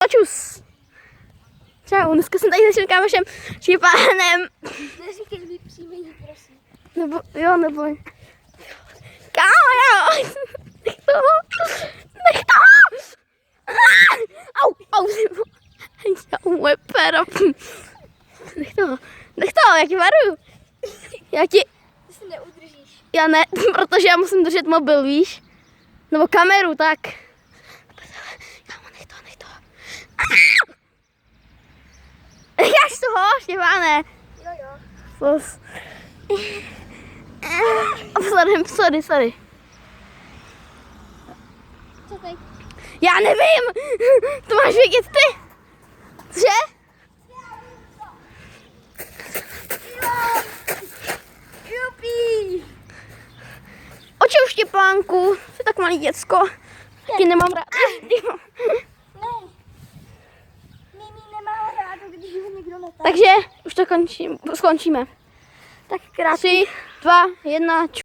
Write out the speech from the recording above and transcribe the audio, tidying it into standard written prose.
čus. Čau, dneska jsem tady se kámošem Štěpánem. Neříkej mi příjmení, prosím. Nebo, jo, nebo... Kámo, jo! Nech toho! Nech toho! Au, au, moje péro. Nech toho, já ti varuju. Ty si neudržíš. Já ne, protože já musím držet mobil, víš? Nebo kameru, tak. Kámo, nech toho. Necháš toho, Štěpáne. Jo. Sorry. Co teď? Já nevím. To máš vědět ty. Cože? Jupi! Očeho, Štěpánku, jsi tak malý děcko. Taky nemám rád. Ne. Mimi nemá rádo, když ho někdo netáhne. Takže už to skončíme. Tak krásný. 3, 2, 1,